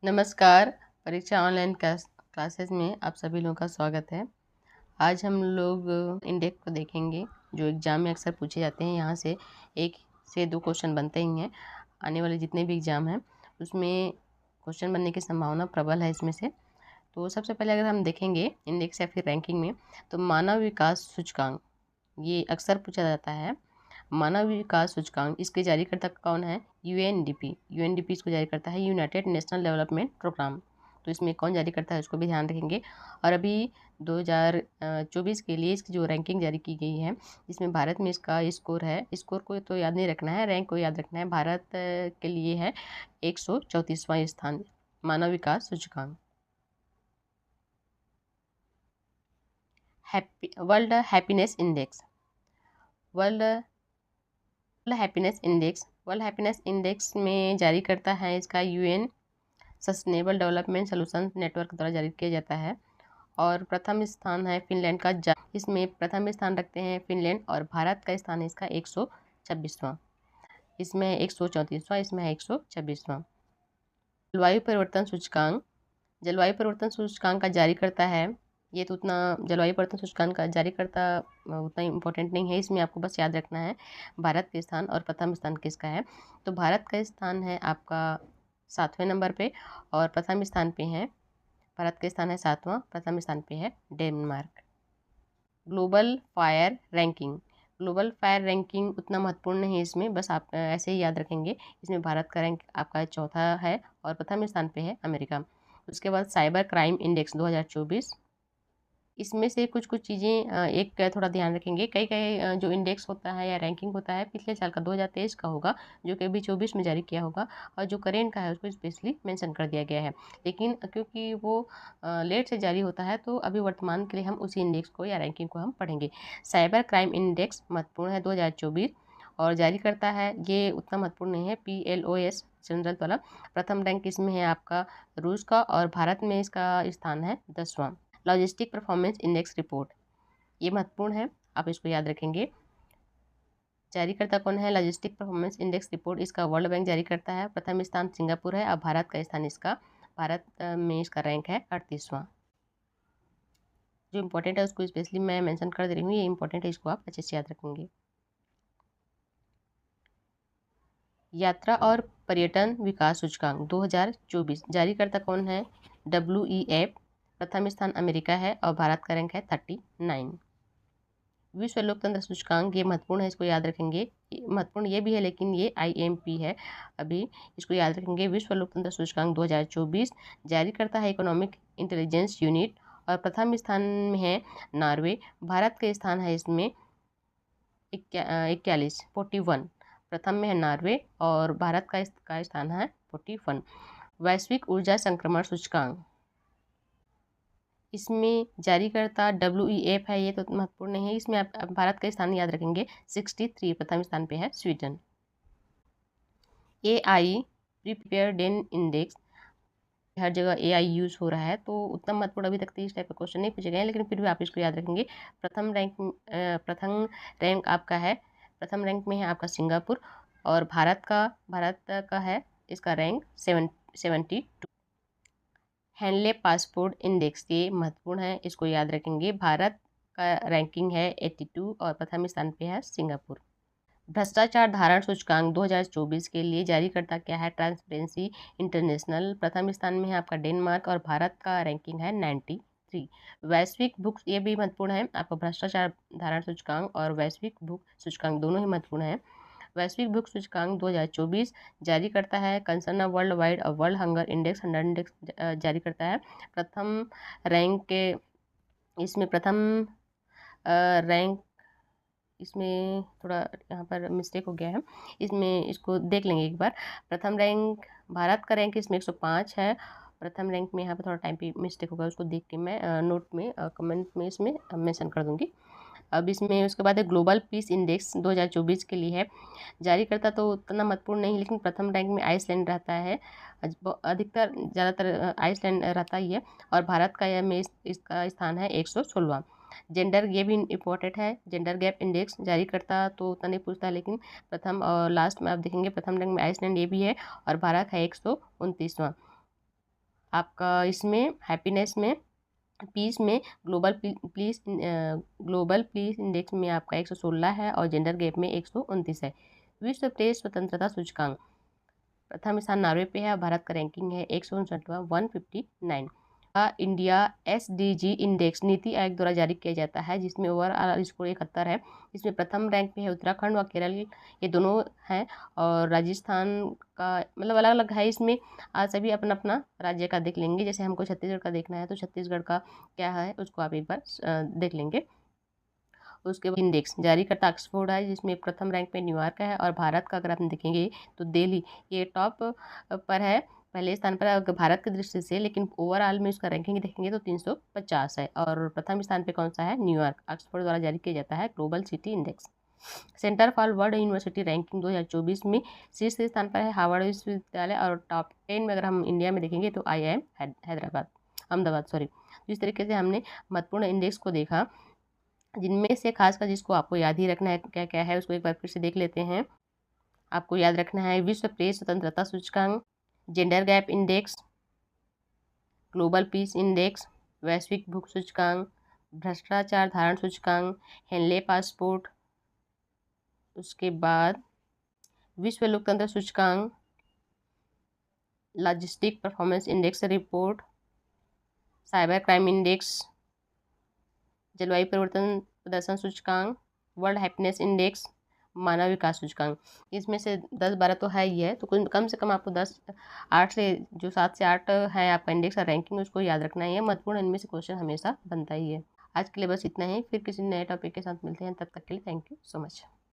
नमस्कार। परीक्षा online classes में आप सभी लोगों का स्वागत है। आज हम लोग इंडेक्स को देखेंगे जो एग्ज़ाम में अक्सर पूछे जाते हैं। यहाँ से 1 से 2 क्वेश्चन बनते ही हैं। आने वाले जितने भी एग्ज़ाम हैं उसमें क्वेश्चन बनने की संभावना प्रबल है इसमें से। तो सबसे पहले अगर हम देखेंगे इंडेक्स या फिर रैंकिंग में, तो मानव विकास सूचकांक ये अक्सर पूछा जाता है। मानव विकास सूचकांक इसके जारीकर्ता कौन है? यूएनडीपी। यूएनडीपी इसको जारी करता है, यूनाइटेड नेशनल डेवलपमेंट प्रोग्राम। तो इसमें कौन जारी करता है उसको भी ध्यान रखेंगे। और अभी 2024 के लिए इसकी जो रैंकिंग जारी की गई है, इसमें भारत में इसका स्कोर है, स्कोर को तो याद नहीं रखना है, रैंक को याद रखना है। भारत के लिए है 134वां स्थान मानव विकास सूचकांक। World happiness index. World world happiness index में जारी करता है इसका UN sustainable development solutions network द्वारा जारी किया जाता है। और प्रथम स्थान है फिनलैंड का। इसमें प्रथम स्थान रखते हैं फिनलैंड और भारत का स्थान है इसका 126वां। इसमें 134वां, इसमें है 126वां। जलवायु परिवर्तन सूचकांक। जलवायु परिवर्तन सूचकांक का जारी करता है, ये तो उतना जलवायु परिवर्तन सूचकांक का जारी करता उतना इम्पोर्टेंट नहीं है। इसमें आपको बस याद रखना है भारत के स्थान और प्रथम स्थान किसका है। तो भारत का स्थान है आपका 7वें नंबर पे और प्रथम स्थान पे है, भारत का स्थान है 7वां, प्रथम स्थान पे है Denmark. Global fire ranking. Global fire ranking उतना महत्वपूर्ण नहीं है इसमें, बस आप ऐसे ही याद रखेंगे। इसमें भारत का रैंक आपका चौथा है और प्रथम स्थान पे है अमेरिका। उसके बाद साइबर क्राइम इंडेक्स 2024। इसमें से कुछ कुछ चीज़ें एक थोड़ा ध्यान रखेंगे। कई कई जो इंडेक्स होता है या रैंकिंग होता है पिछले साल का 2023 का होगा, जो कि अभी 24 में जारी किया होगा, और जो करेंट का है उसको स्पेशली मेंशन कर दिया गया है। लेकिन क्योंकि वो लेट से जारी होता है, तो अभी वर्तमान के लिए हम उसी इंडेक्स को या रैंकिंग को हम पढ़ेंगे। साइबर क्राइम इंडेक्स महत्वपूर्ण है 2024 और जारी करता है, ये उतना महत्वपूर्ण नहीं है, PLOS जनरल वाला। प्रथम रैंक इसमें है आपका रूस का और भारत में इसका स्थान है 10वां। लॉजिस्टिक परफॉर्मेंस इंडेक्स रिपोर्ट, ये महत्वपूर्ण है, आप इसको याद रखेंगे। जारीकर्ता कौन है? लॉजिस्टिक परफॉर्मेंस इंडेक्स रिपोर्ट इसका वर्ल्ड बैंक जारी करता है। प्रथम स्थान सिंगापुर है और भारत का स्थान इसका, भारत में इसका रैंक है 38वां। जो इंपॉर्टेंट है उसको स्पेशली मैं मेंशन कर दे रही हूँ, ये इंपॉर्टेंट है, इसको आप अच्छे से याद रखेंगे। यात्रा और पर्यटन विकास सूचकांक 2024 जारीकर्ता कौन है? WEF। प्रथम स्थान अमेरिका है और भारत का रैंक है 39। विश्व लोकतंत्र सूचकांक, ये महत्वपूर्ण है, इसको याद रखेंगे। महत्वपूर्ण ये भी है लेकिन ये IMP है, अभी इसको याद रखेंगे। विश्व लोकतंत्र सूचकांक 2024 जारी करता है इकोनॉमिक इंटेलिजेंस यूनिट और प्रथम स्थान में है नॉर्वे। भारत का स्थान है इसमें 41। प्रथम में है नॉर्वे और भारत का स्थान है 41। वैश्विक ऊर्जा संक्रमण सूचकांक, इसमें जारीकर्ता WEF है, ये तो महत्वपूर्ण नहीं है। इसमें आप भारत का स्थान याद रखेंगे 63, प्रथम स्थान पे है स्वीडन। AI प्रिपेयर्डेन इंडेक्स, हर जगह AI यूज़ हो रहा है, तो उतना महत्वपूर्ण अभी तक तो इस टाइप का क्वेश्चन नहीं पूछे गए हैं, लेकिन फिर भी आप इसको याद रखेंगे। प्रथम रैंक आपका है, प्रथम रैंक में है आपका सिंगापुर और भारत का है इसका रैंक 72। हैंडले पासपोर्ट इंडेक्स, ये महत्वपूर्ण है, इसको याद रखेंगे। भारत का रैंकिंग है 82 और प्रथम स्थान पे है सिंगापुर। भ्रष्टाचार धारण सूचकांक 2024 के लिए जारीकर्ता क्या है? Transparency international. प्रथम स्थान में है आपका डेनमार्क और भारत का रैंकिंग है 93। वैश्विक भूख, ये भी महत्वपूर्ण है, आपका भ्रष्टाचार धारण सूचकांक और वैश्विक भूख सूचकांक दोनों ही महत्वपूर्ण है। वैश्विक भूख सूचकांक 2024 जारी करता है कंसर्न वर्ल्ड वाइड और वर्ल्ड हंगर इंडेक्स 100 इंडेक्स जारी करता है। प्रथम रैंक के इसमें प्रथम रैंक, इसमें थोड़ा यहाँ पर मिस्टेक हो गया है, इसमें इसको देख लेंगे एक बार। प्रथम रैंक भारत का रैंक इसमें 105 है। प्रथम रैंक में यहाँ पर थोड़ा टाइम पे मिस्टेक होगा, उसको देख के मैं नोट में कमेंट में इसमें मेंशन कर दूँगी। अब इसमें उसके बाद है ग्लोबल पीस इंडेक्स 2024 के लिए है। जारीकर्ता तो उतना महत्वपूर्ण नहीं, लेकिन प्रथम रैंक में आइसलैंड रहता है, अधिकतर ज़्यादातर आइसलैंड रहता ही है और भारत का यह में इसका स्थान है 116वां। जेंडर, ये भी इम्पोर्टेंट है। जेंडर गैप इंडेक्स जारी करता तो उतना नहीं पूछता, लेकिन प्रथम और लास्ट में आप देखेंगे प्रथम रैंक में आइसलैंड ये भी है और भारत है 129वां। आपका इसमें हैप्पीनेस में, पीस में, ग्लोबल पीस इंडेक्स में आपका 116 है और जेंडर गैप में 129 है। विश्व प्रेस स्वतंत्रता सूचकांक, प्रथम स्थान नॉर्वे पे है और भारत का रैंकिंग है 159वां 159। India SDG index NITI Aayog द्वारा जारी किया जाता है, जिसमें ओवरऑल स्कोर 71 है। इसमें प्रथम रैंक पे है उत्तराखंड व केरल, ये दोनों हैं, और राजस्थान का मतलब अलग अलग है। इसमें आज सभी अपना अपना राज्य का देख लेंगे। जैसे हमको छत्तीसगढ़ का देखना है तो छत्तीसगढ़ का क्या है उसको आप एक बार देख लेंगे। उसके बाद इंडेक्स जारी करता ऑक्सफोर्ड है, जिसमें प्रथम रैंक पे न्यूयॉर्क है, और भारत का अगर आप देखेंगे तो दिल्ली ये टॉप पर है, पहले स्थान पर है भारत की दृष्टि से, लेकिन ओवरऑल में उसका रैंकिंग देखेंगे तो 350 है। और प्रथम स्थान पे कौन सा है? न्यूयॉर्क, ऑक्सफोर्ड द्वारा जारी किया जाता है global city index. Centre for world university ranking 2024 में शीर्ष स्थान पर है हार्वर्ड विश्वविद्यालय, और टॉप 10 में अगर हम इंडिया में देखेंगे तो IIM हैदराबाद, अहमदाबाद सॉरी। इस तरीके से हमने महत्वपूर्ण इंडेक्स को देखा, जिनमें से खासकर जिसको आपको याद ही रखना है क्या क्या है उसको एक बार फिर से देख लेते हैं। आपको याद रखना है विश्व प्रेस स्वतंत्रता सूचकांक, gender gap index, global peace index, वैश्विक भूख सूचकांक, भ्रष्टाचार धारण सूचकांक, हेनले पासपोर्ट, उसके बाद विश्व लोकतंत्र सूचकांक, logistic performance index report, cyber crime index, जलवायु परिवर्तन प्रदर्शन सूचकांक, वर्ल्ड हैप्पीनेस इंडेक्स, मानव विकास सूचकांक। इसमें से 10-12 तो है ही है, तो कम से कम आपको 8 से जो 7 से 8 है आपका इंडेक्स और रैंकिंग, उसको याद रखना ही है। महत्वपूर्ण इनमें से क्वेश्चन हमेशा बनता ही है। आज के लिए बस इतना ही, फिर किसी नए टॉपिक के साथ मिलते हैं, तब तक के लिए थैंक यू सो मच।